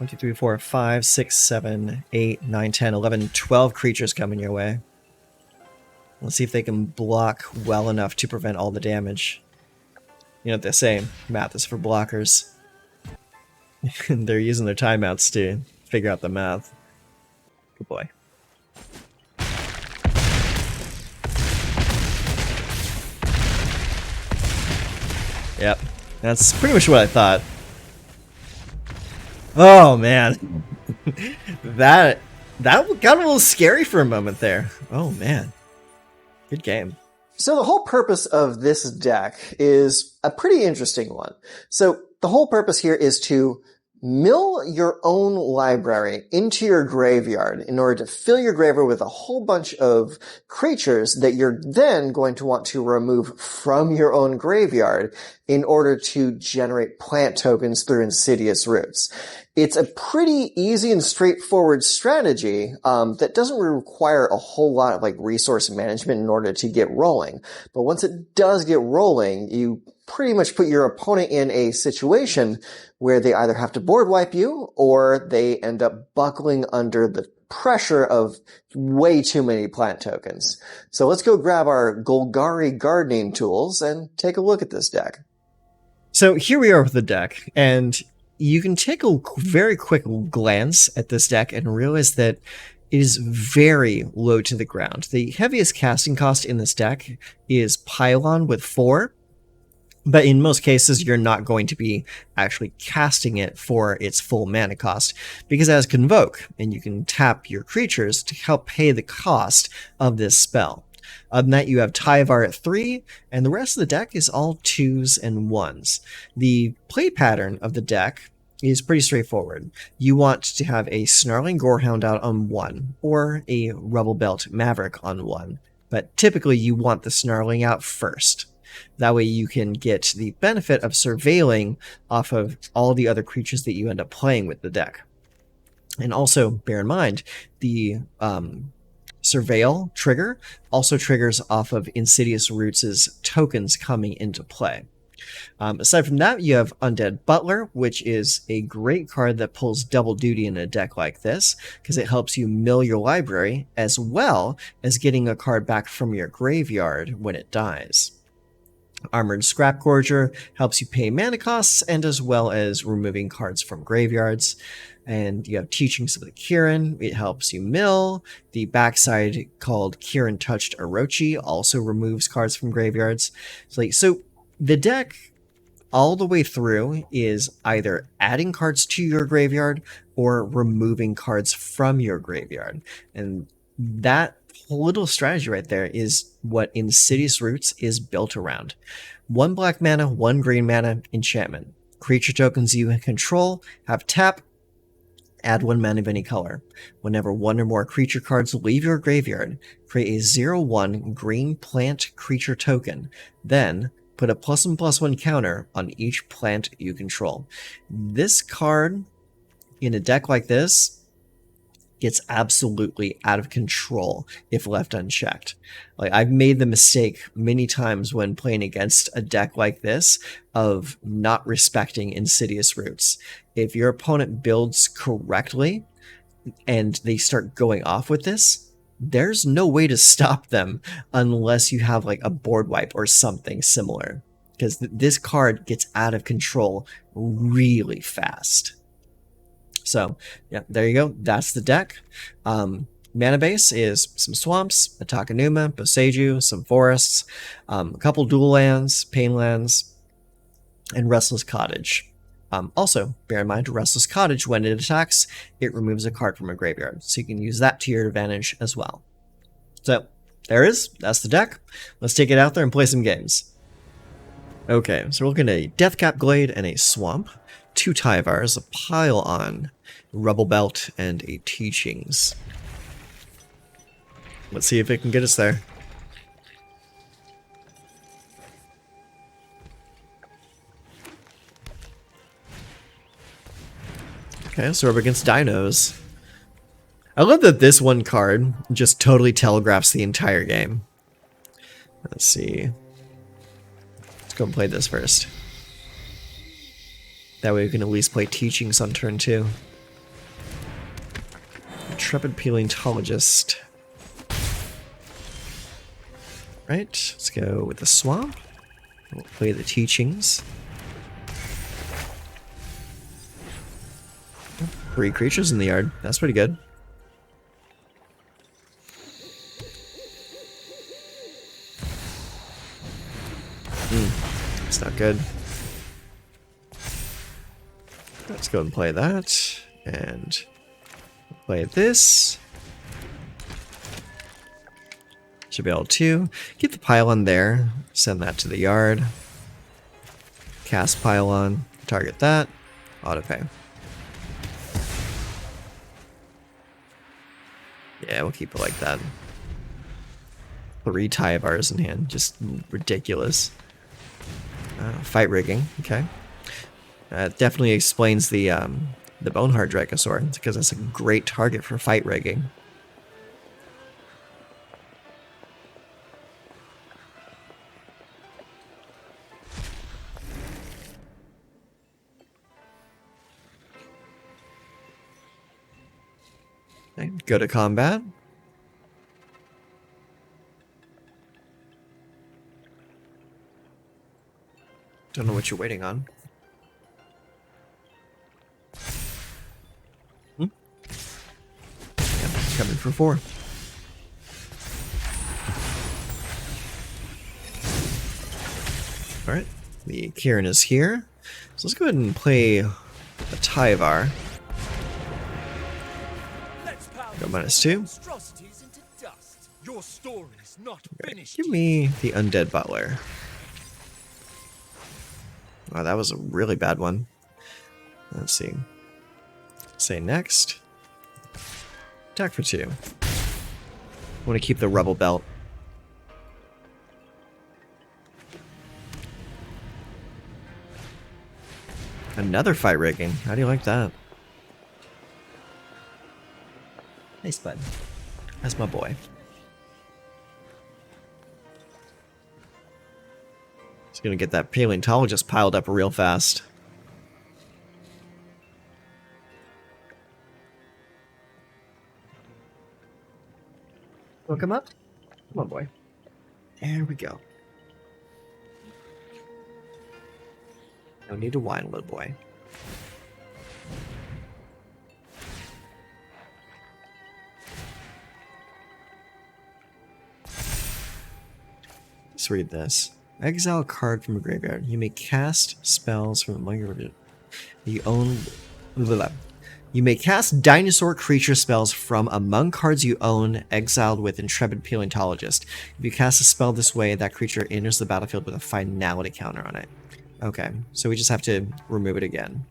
1, 2, 3, 4, 5, 6, 7, 8, 9, 10, 11, 12 creatures coming your way. Let's see if they can block well enough to prevent all the damage. You know what they say, math is for blockers. They're using their timeouts to figure out the math. Good boy. Yep, that's pretty much what I thought. Oh man, that got a little scary for a moment there. Oh man, good game. So the whole purpose of this deck is a pretty interesting one. So the whole purpose here is to mill your own library into your graveyard in order to fill your graveyard with a whole bunch of creatures that you're then going to want to remove from your own graveyard in order to generate plant tokens through Insidious Roots. It's a pretty easy and straightforward strategy that doesn't require a whole lot of resource management in order to get rolling. But once it does get rolling, you pretty much put your opponent in a situation where they either have to board wipe you or they end up buckling under the pressure of way too many plant tokens. So let's go grab our Golgari gardening tools and take a look at this deck. So here we are with the deck, and you can take a very quick glance at this deck and realize that it is very low to the ground. The heaviest casting cost in this deck is Pylon with 4. But in most cases, you're not going to be actually casting it for its full mana cost, because it has Convoke, and you can tap your creatures to help pay the cost of this spell. Other than that, you have Tyvar at 3, and the rest of the deck is all 2s and 1s. The play pattern of the deck is pretty straightforward. You want to have a Snarling Gorehound out on 1, or a Rubble Belt Maverick on 1, but typically you want the Snarling out first. That way you can get the benefit of surveilling off of all the other creatures that you end up playing with the deck. And also, bear in mind, the Surveil trigger also triggers off of Insidious Roots' tokens coming into play. Aside from that, you have Undead Butler, which is a great card that pulls double duty in a deck like this, because it helps you mill your library, as well as getting a card back from your graveyard when it dies. Armored Scrapgorger helps you pay mana costs, and as well as removing cards from graveyards. And you have Teachings of the Kirin, it helps you mill. The backside, called Kirin Touched Orochi, also removes cards from graveyards. So the deck all the way through is either adding cards to your graveyard or removing cards from your graveyard. And that little strategy right there is what Insidious Roots is built around. 1 black mana, 1 green mana, enchantment. Creature tokens you control have tap, add 1 mana of any color. Whenever 1 or more creature cards leave your graveyard, create a 0/1 green plant creature token. Then put a +1/+1 counter on each plant you control. This card, in a deck like this, gets absolutely out of control if left unchecked. I've made the mistake many times when playing against a deck like this of not respecting Insidious Roots. If your opponent builds correctly and they start going off with this, there's no way to stop them unless you have a board wipe or something similar, because this card gets out of control really fast. So, yeah, there you go. That's the deck. Mana base is some swamps, a Takenuma, Boseiju, some forests, a couple dual lands, pain lands, and Restless Cottage. Also, bear in mind, Restless Cottage, when it attacks, it removes a card from a graveyard, so you can use that to your advantage as well. So, there it is. That's the deck. Let's take it out there and play some games. Okay, so we're looking at a Deathcap Glade and a Swamp, 2 Tyvars, a Pile-On, Rubble Belt, and a Teachings. Let's see if it can get us there. Okay, so we're up against Dinos. I love that this one card just totally telegraphs the entire game. Let's see. Let's go and play this first. That way we can at least play Teachings on turn 2. intrepid paleontologist. Right, let's go with the swamp. We'll play the teachings. 3 creatures in the yard. That's pretty good. It's not good. Let's go and play that. And play this. Should be able to keep the pylon there. Send that to the yard. Cast pylon. Target that. Autopay. Yeah, we'll keep it like that. 3 Tyvars in hand. Just ridiculous. Fight rigging. Okay. Definitely explains the Boneheart Dracosaur, because that's a great target for fight rigging. Okay, go to combat. Don't know what you're waiting on. Yep, coming for 4. Alright, the Kieran is here. So let's go ahead and play a Tyvar. Go -2. Okay, give me the Undead Butler. Wow, that was a really bad one. Let's see. Say next. Attack for 2. I want to keep the Rebel Belt. Another fight rigging. How do you like that? Nice, bud. That's my boy. Just gonna get that paleontologist piled up real fast. Welcome up. Come on, boy. There we go. No need to whine, little boy. Let's read this. Exile a card from a graveyard. You may cast spells from among your you own. You may cast dinosaur creature spells from among cards you own, exiled with Intrepid Paleontologist. If you cast a spell this way, that creature enters the battlefield with a finality counter on it. Okay, so we just have to remove it again.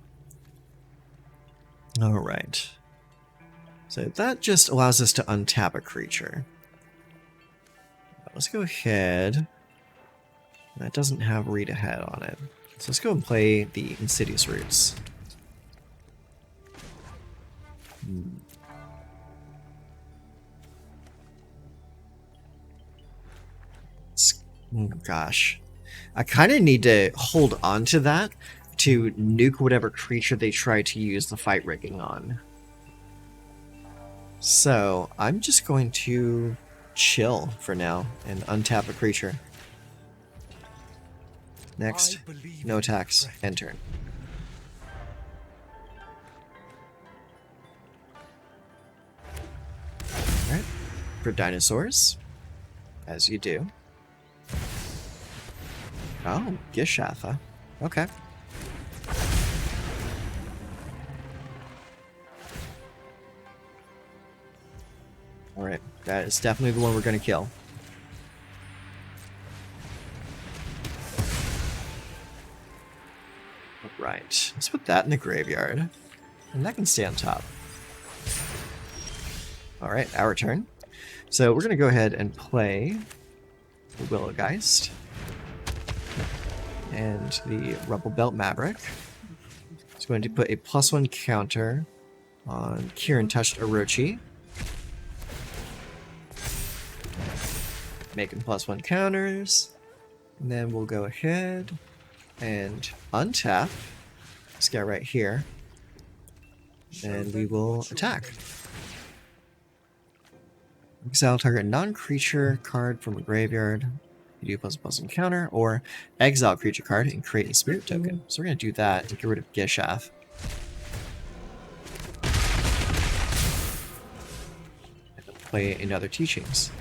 Alright. So that just allows us to untap a creature. Let's go ahead. That doesn't have read ahead on it. So let's go and play the Insidious Roots. Oh gosh. I kind of need to hold on to that to nuke whatever creature they try to use the fight rigging on. So I'm just going to chill for now and untap a creature. Next, no attacks, end turn. Alright, for dinosaurs, as you do. Oh, Gishatha. Okay. Alright, that is definitely the one we're going to kill. Right, let's put that in the graveyard, and that can stay on top. Alright, our turn. So we're going to go ahead and play the Willowgeist and the Rebel Belt Maverick. It's going to put a +1 counter on Kieran Touched Orochi. Making +1 counters. And then we'll go ahead and untap this guy right here. And we will attack. Exile target non-creature card from a graveyard. You do plus encounter, or exile creature card and create a spirit token. So we're going to do that to get rid of Gishath. And then play another Teachings.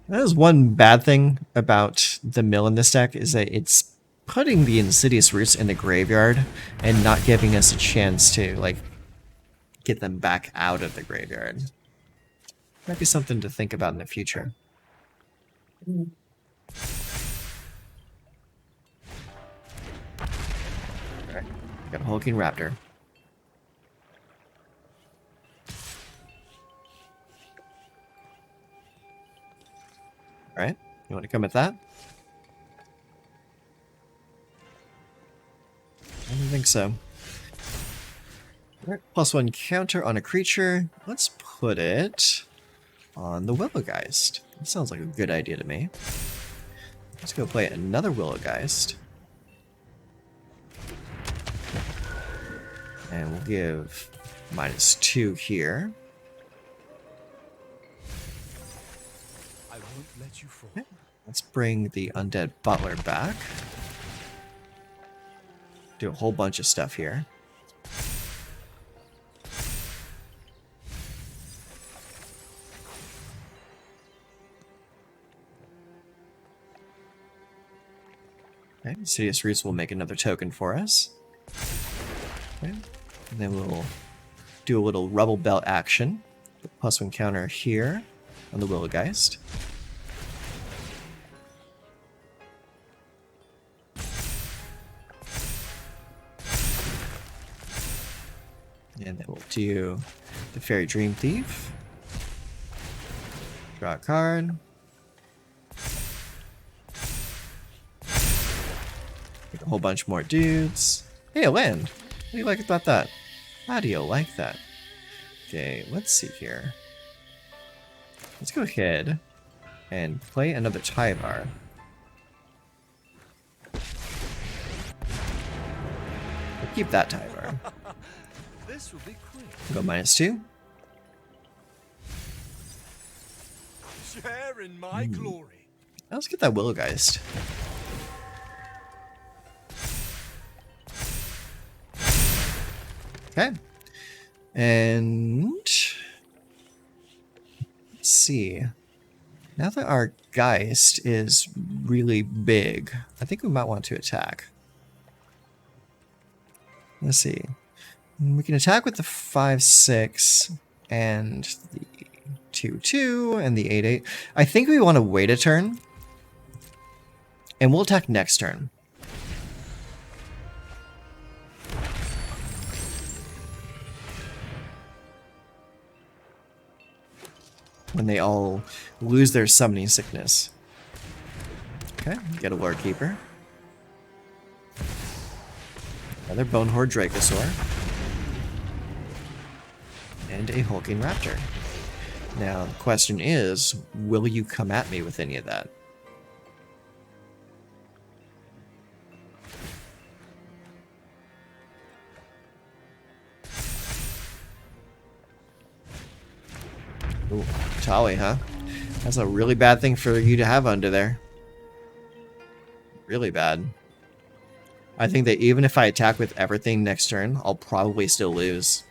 That is one bad thing about the mill in this deck, is that it's putting the Insidious Roots in the graveyard and not giving us a chance to, like, get them back out of the graveyard. Might be something to think about in the future. Alright, got a Hulking Raptor. Alright, you want to come at that? I don't think so. Alright, +1 counter on a creature. Let's put it on the Willowgeist. That sounds like a good idea to me. Let's go play another Willowgeist. And we'll give -2 here. I won't let you fall. Okay. Let's bring the Undead Butler back. Do a whole bunch of stuff here. Okay, Insidious Roots will make another token for us. Okay. And then we'll do a little Rubble Belt action. +1 counter here on the Willowgeist. And then we'll do the Fairy Dream Thief. Draw a card. Make a whole bunch more dudes. Hey, a land! What do you like about that? How do you like that? Okay, let's see here. Let's go ahead and play another Tyvar. We'll keep that Tyvar. This will be quick. Go -2. Share in my glory. Now let's get that Willowgeist. Okay. And let's see. Now that our Geist is really big, I think we might want to attack. Let's see. We can attack with the 5/6 and the 2/2 and the 8/8. I think we want to wait a turn. And we'll attack next turn. When they all lose their summoning sickness. Okay, get a Lord Keeper. Another Bonehorde Dracosaur. And a Hulking Raptor. Now, the question is, will you come at me with any of that? Ooh, Tali, huh? That's a really bad thing for you to have under there. Really bad. I think that even if I attack with everything next turn, I'll probably still lose.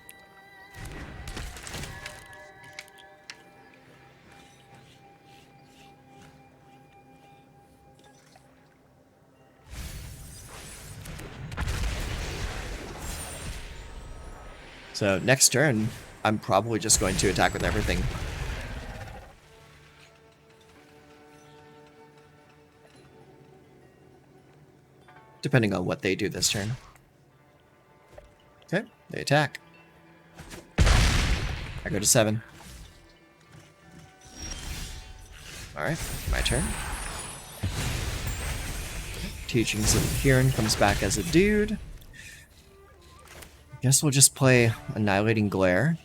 So next turn, I'm probably just going to attack with everything. Depending on what they do this turn. Okay, they attack. I go to 7. Alright, my turn. Teachings of Huron comes back as a dude. Guess we'll just play Annihilating Glare.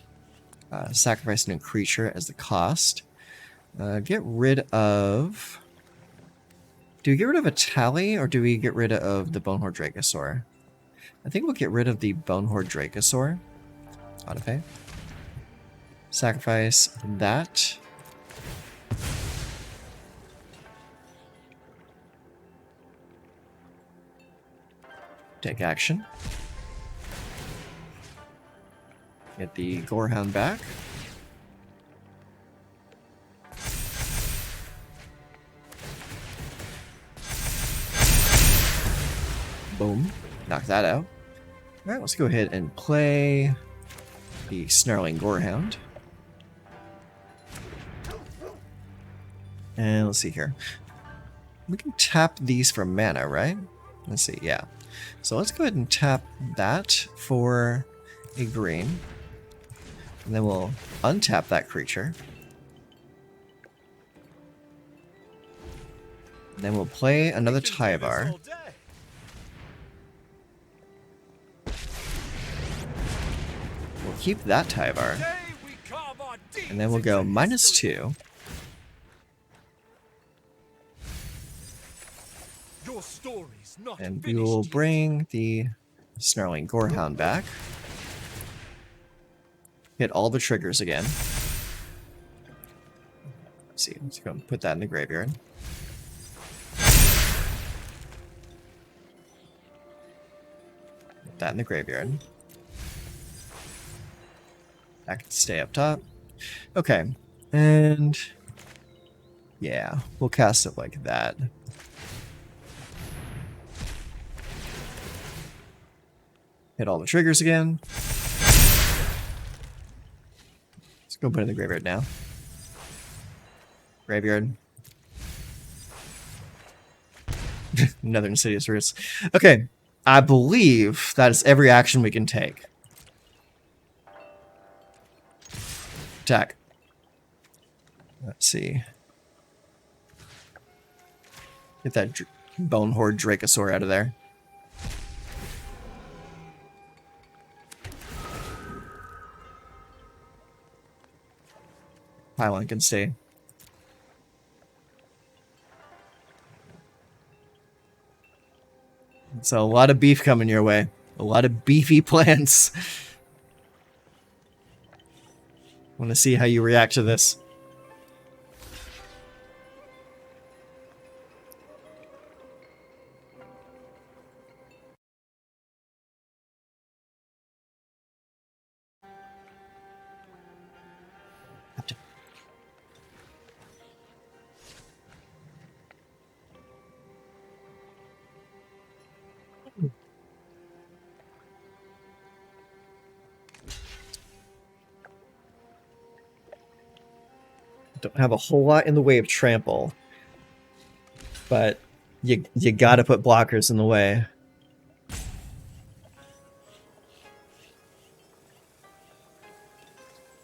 Sacrificing a creature as the cost. Get rid of... Do we get rid of a Tally, or do we get rid of the Bonehorde Dracosaur? I think we'll get rid of the Bonehorde Dracosaur. Autopay. Sacrifice that. Take action. Get the Gorehound back. Boom. Knock that out. Alright, let's go ahead and play the Snarling Gorehound. And let's see here. We can tap these for mana, right? Let's see, yeah. So let's go ahead and tap that for a green. And then we'll untap that creature. And then we'll play another Tyvar. We'll keep that Tyvar. And then we'll go -2. And we will bring the Snarling Gorehound back. Hit all the triggers again. Let's see, let's go and put that in the graveyard. Put that in the graveyard. That can stay up top. Okay, and yeah, we'll cast it like that. Hit all the triggers again. Let's go put it in the graveyard now. Graveyard. Another Insidious Roots. Okay, I believe that is every action we can take. Attack. Let's see. Get that Bonehorde Dracosaur out of there. Pylon can stay. So a lot of beef coming your way. A lot of beefy plans. Want to see how you react to this. Don't have a whole lot in the way of trample, but you gotta put blockers in the way.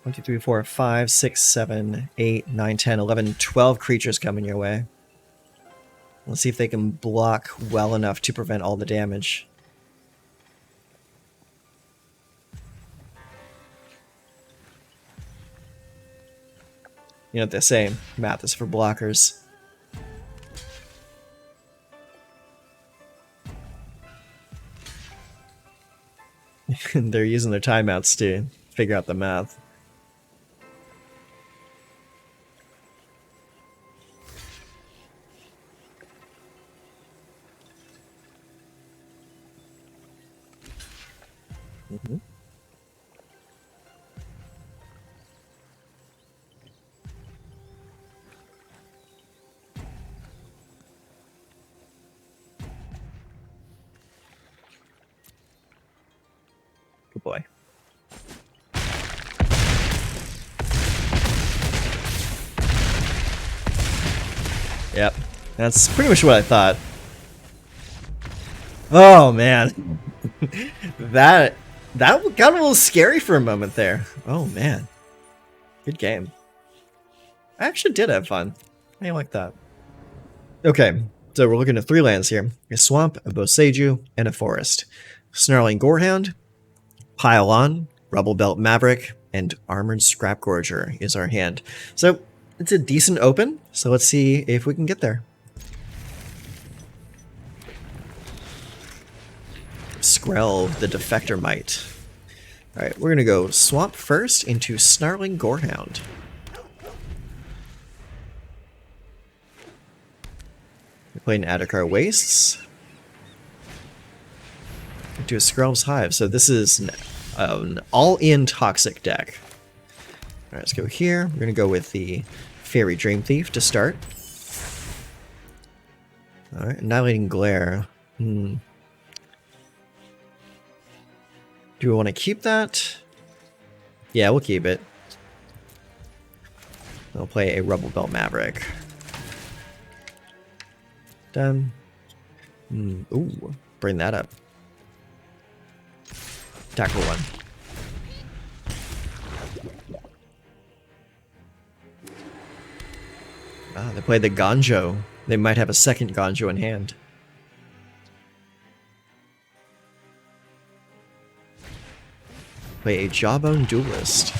One, 2, 3, 4, 5, 6, 7, 8, 9, 10, 11, 12 creatures coming your way. Let's see if they can block well enough to prevent all the damage. You know what they say, math is for blockers. They're using their timeouts to figure out the math. Mm-hmm. Good boy. Yep, that's pretty much what I thought. Oh man, that got a little scary for a moment there. Oh man, good game. I actually did have fun. I like that. Okay, so we're looking at 3 lands here: a swamp, a Boseiju, and a forest. Snarling Gorehound, Pile On, Rubble Belt Maverick, and Armored Scrap Gorger is our hand. So it's a decent open, so let's see if we can get there. Skrell, the Defector Might. Alright, we're gonna go swamp first into Snarling Gorehound. We're playing Adakar Wastes. Into a Skrell's Hive. So this is an all-in toxic deck. Alright, let's go here. We're gonna go with the Fairy Dream Thief to start. Alright, Annihilating Glare. Do we want to keep that? Yeah, we'll keep it. I'll play a Rubble Belt Maverick. Done. Ooh, bring that up. Attack for 1. Ah, they played the Ganjo. They might have a second Ganjo in hand. Play a Jawbone Duelist.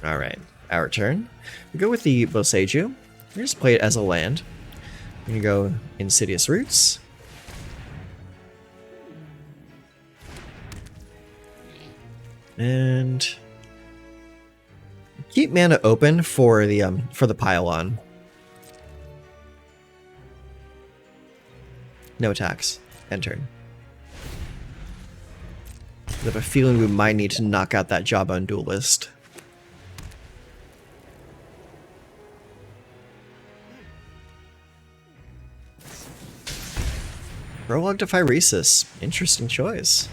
Alright, our turn. We go with the Boseiju. We just play it as a land. We're gonna go Insidious Roots. And keep mana open for the pylon. No attacks. End turn. I have a feeling we might need to knock out that Jawbone Duelist. Prologue to Phyresis. Interesting choice.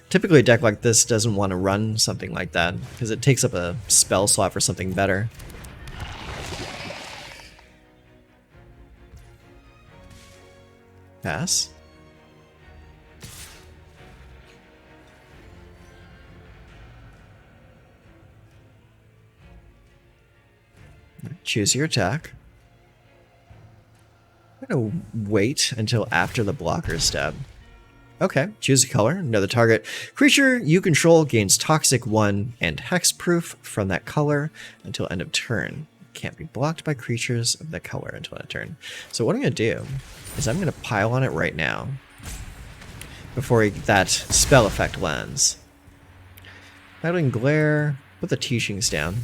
Typically a deck like this doesn't want to run something like that, because it takes up a spell slot for something better. Pass. Choose your attack. I'm gonna wait until after the blocker step. Okay, choose a color. Another target creature you control gains Toxic 1 and Hexproof from that color until end of turn. Can't be blocked by creatures of that color until end of turn. So what I'm going to do is I'm going to pile on it right now before that spell effect lands. Battling Glare, put the Teachings down.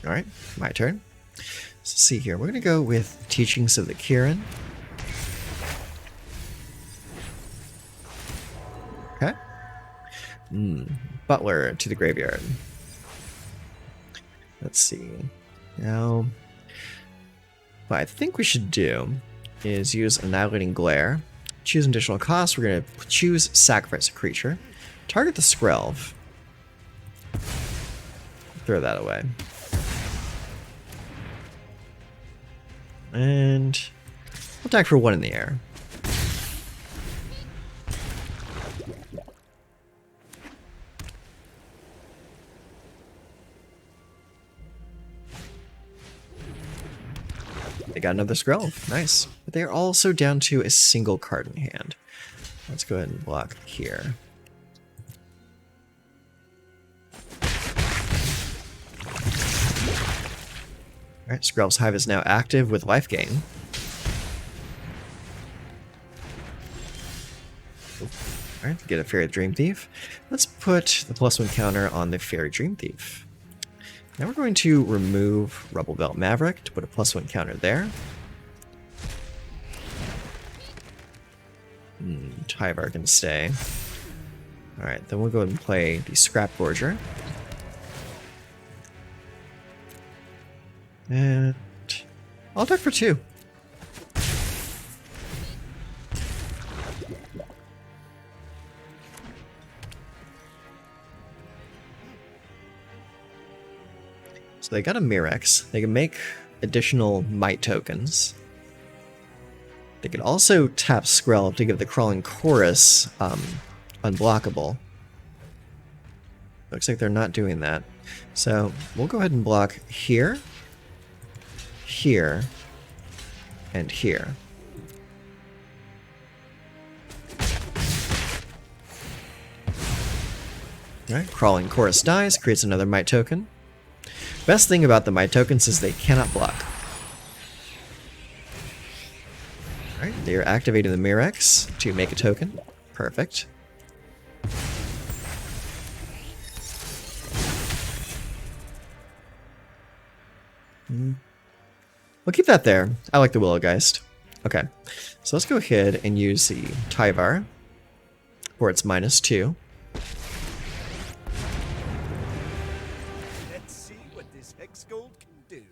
Alright, my turn. Let's see here. We're going to go with Teachings of the Kirin. Okay. Butler to the graveyard. Let's see. Now, what I think we should do is use Annihilating Glare. Choose an additional cost. We're going to choose Sacrifice a creature. Target the Skrelv. Throw that away. And we'll attack for 1 in the air. They got another Skrelv. Nice. But they're also down to a single card in hand. Let's go ahead and block here. Alright, Skrelv's Hive is now active with life gain. Alright, get a Fairy Dream Thief. Let's put the +1 counter on the Fairy Dream Thief. Now we're going to remove Rubble Belt Maverick to put a +1 counter there. Tyvar can stay. Alright, then we'll go ahead and play the Scrap Gorger. And I'll attack for 2. So they got a Mirex. They can make additional Might tokens. They could also tap Skrelv to give the Crawling Chorus unblockable. Looks like they're not doing that. So we'll go ahead and block here, here, and here. Alright, Crawling Chorus dies, creates another Might token. Best thing about the Might tokens is they cannot block. Alright, they are activating the Mirex to make a token. Perfect. We'll keep that there. I like the Willowgeist. Okay, so let's go ahead and use the Tyvar for its -2. Let's see what this hex gold can do.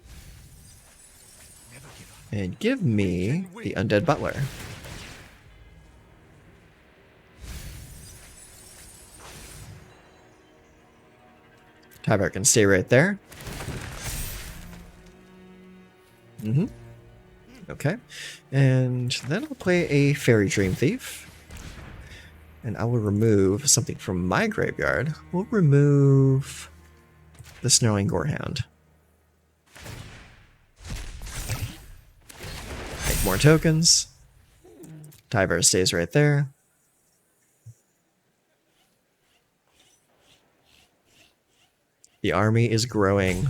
Never give up. And give me the Undead Butler. Tyvar can stay right there. Okay. And then I'll play a Fairy Dream Thief. And I will remove something from my graveyard. We'll remove the Snarling Gorehound. Make more tokens. Tyvar stays right there. The army is growing.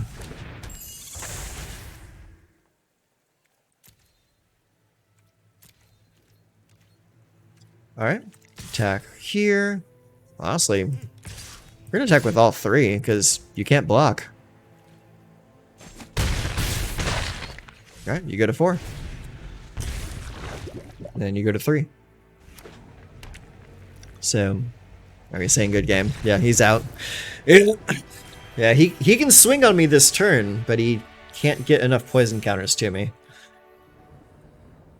Alright, attack here. Honestly, we're gonna attack with all three, because you can't block. Alright, you go to 4. Then you go to 3. So, are you saying good game? Yeah, he's out. Yeah, he can swing on me this turn, but he can't get enough poison counters to me.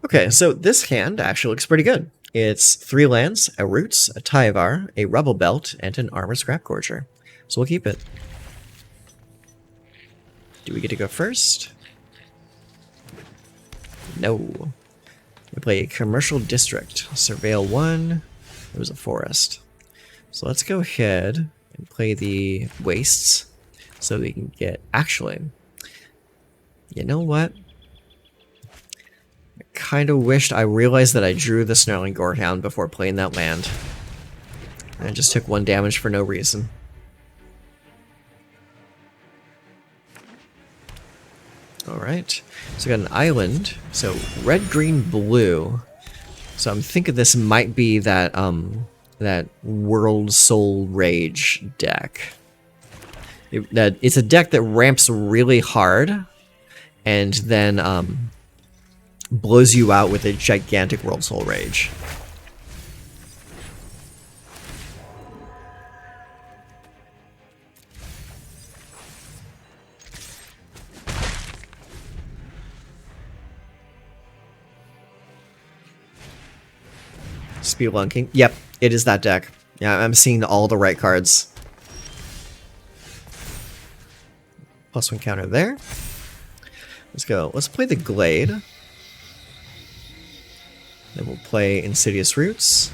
Okay, so this hand actually looks pretty good. It's 3 lands, a Roots, a Tyvar, a Rebel Belt, and an Armor Scrap Gorger. So we'll keep it. Do we get to go first? No. We play a Commercial District. Surveil 1. It was a forest. So let's go ahead and play the Wastes so we can get... Actually, you know what? Kind of wished I realized that I drew the Snarling Gorehound before playing that land. And I just took 1 damage for no reason. Alright, so we got an island. So red, green, blue. So I'm thinking this might be that that World Soul Rage deck. It's a deck that ramps really hard and then blows you out with a gigantic World Soul Rage. Spelunking. Yep, it is that deck. Yeah, I'm seeing all the right cards. +1 counter there. Let's go. Let's play the Glade. Then we'll play Insidious Roots.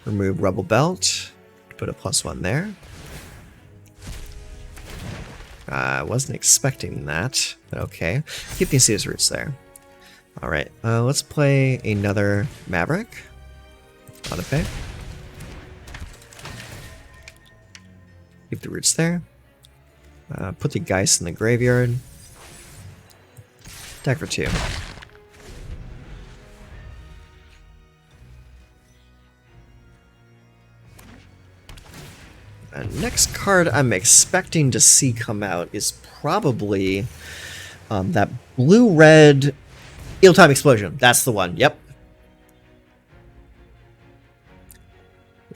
Remove Rebel Belt. Put a +1 there. I wasn't expecting that, but okay. Keep the Insidious Roots there. Alright, let's play another Maverick. Autopay. Keep the Roots there. Put the Geist in the graveyard. Attack for 2. Next card I'm expecting to see come out is probably that blue-red Eel-Time Explosion. That's the one. Yep.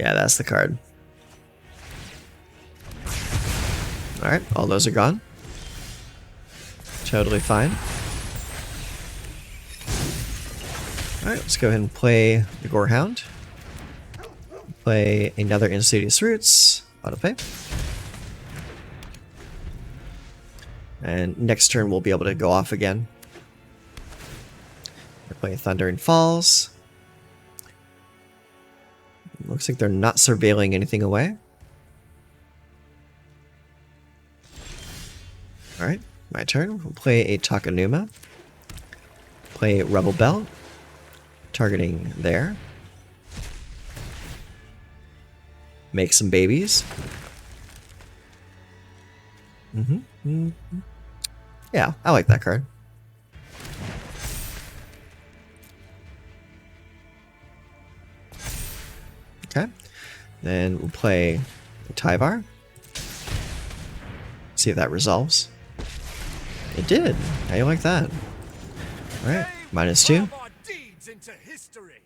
Yeah, that's the card. Alright, all those are gone. Totally fine. Alright, let's go ahead and play the Gorehound. Play another Insidious Roots. Autopay. And next turn we'll be able to go off again. We're playing Thundering Falls. Looks like they're not surveilling anything away. Alright, my turn. We'll play a Takanuma. Play Rebel Belt. Targeting there. Make some babies. Yeah, I like that card. Okay. Then we'll play Tyvar. See if that resolves. It did. How you like that? Alright, -2. Our deeds into history.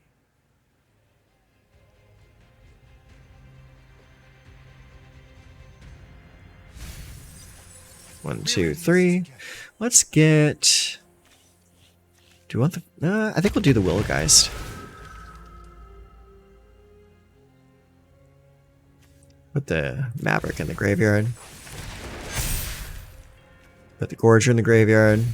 One, two, three. Let's get... Do you want the... I think we'll do the Willowgeist. Put the Maverick in the graveyard. Put the Gorger in the graveyard.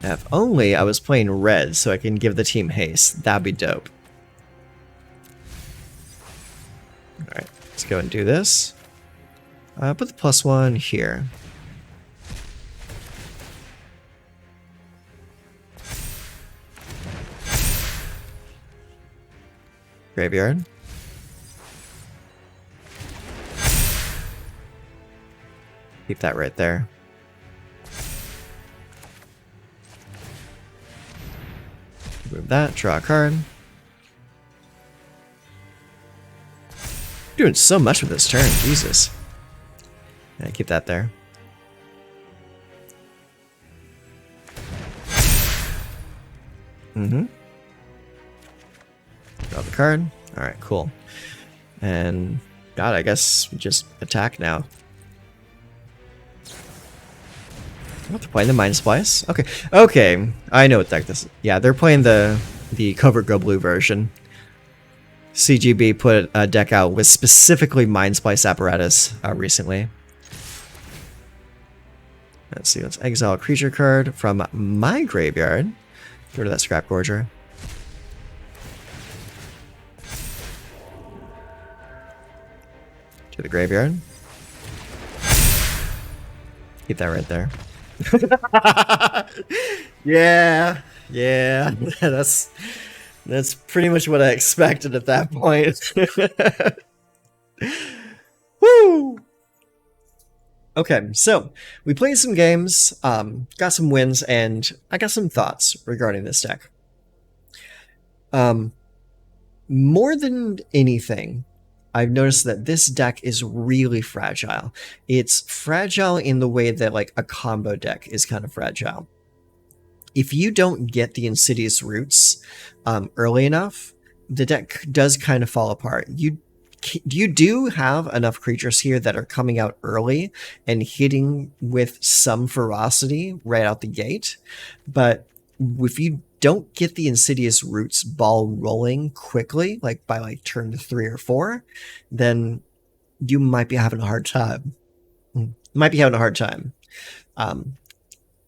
If only I was playing red so I can give the team haste. That'd be dope. Alright, let's go and do this. Put the +1 here. Graveyard. Keep that right there. Move that, draw a card. Doing so much with this turn, Jesus. Yeah, keep that there. Draw the card. Alright, cool. And God, I guess we just attack now. What, they're playing the Mind Splice? Okay. Okay. I know what deck this is. Yeah, they're playing the Covert Go Blue version. CGB put a deck out with specifically Mind Splice apparatus recently. Let's see, let's exile a creature card from my graveyard. Go to that Scrap Gorger. To the graveyard. Keep that right there. Yeah, that's pretty much what I expected at that point. Woo! Okay, so we played some games, got some wins, and I got some thoughts regarding this deck. More than anything, I've noticed that this deck is really fragile. It's fragile in the way that like a combo deck is kind of fragile. If you don't get the Insidious Roots early enough, the deck does kind of fall apart. You do have enough creatures here that are coming out early and hitting with some ferocity right out the gate, but if you don't get the Insidious Roots ball rolling quickly, like by like turn 3 or 4, then you might be having a hard time.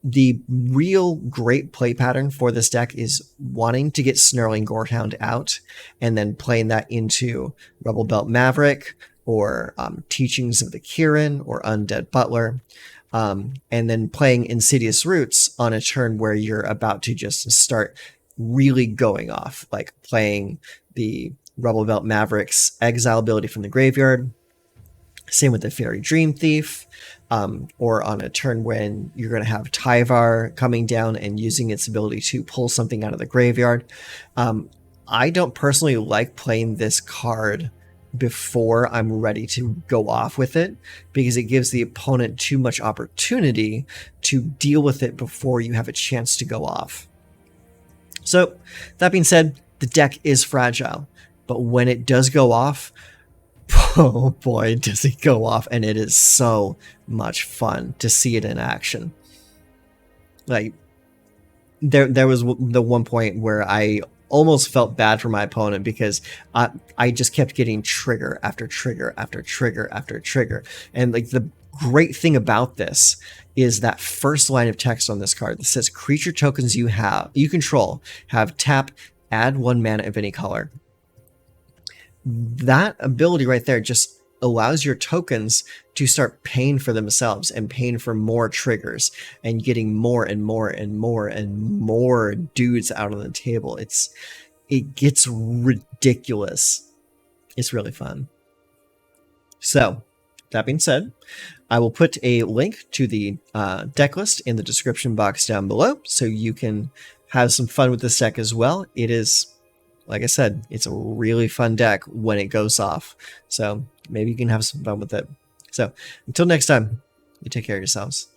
The real great play pattern for this deck is wanting to get Snarling Gorehound out and then playing that into Rebel Belt Maverick or Teachings of the Kirin or Undead Butler. And then playing Insidious Roots on a turn where you're about to just start really going off, like playing the Rebel Belt Mavericks exile ability from the graveyard. Same with the Fairy Dream Thief, or on a turn when you're going to have Tyvar coming down and using its ability to pull something out of the graveyard. I don't personally like playing this card before I'm ready to go off with it, because it gives the opponent too much opportunity to deal with it before you have a chance to go off. So, that being said, the deck is fragile, but when it does go off, oh boy, does it go off, and it is so much fun to see it in action. Like, there was the one point where I almost felt bad for my opponent because I just kept getting trigger after trigger after trigger after trigger. And like the great thing about this is that first line of text on this card that says creature tokens you control have tap, add 1 mana of any color. That ability right there just allows your tokens to start paying for themselves and paying for more triggers and getting more and more and more and more dudes out on the table. It gets ridiculous It's really fun. So, that being said, I will put a link to the deck list in the description box down below so you can have some fun with this deck as well. It is, like I said, it's a really fun deck when it goes off. So maybe you can have some fun with it. So until next time, you take care of yourselves.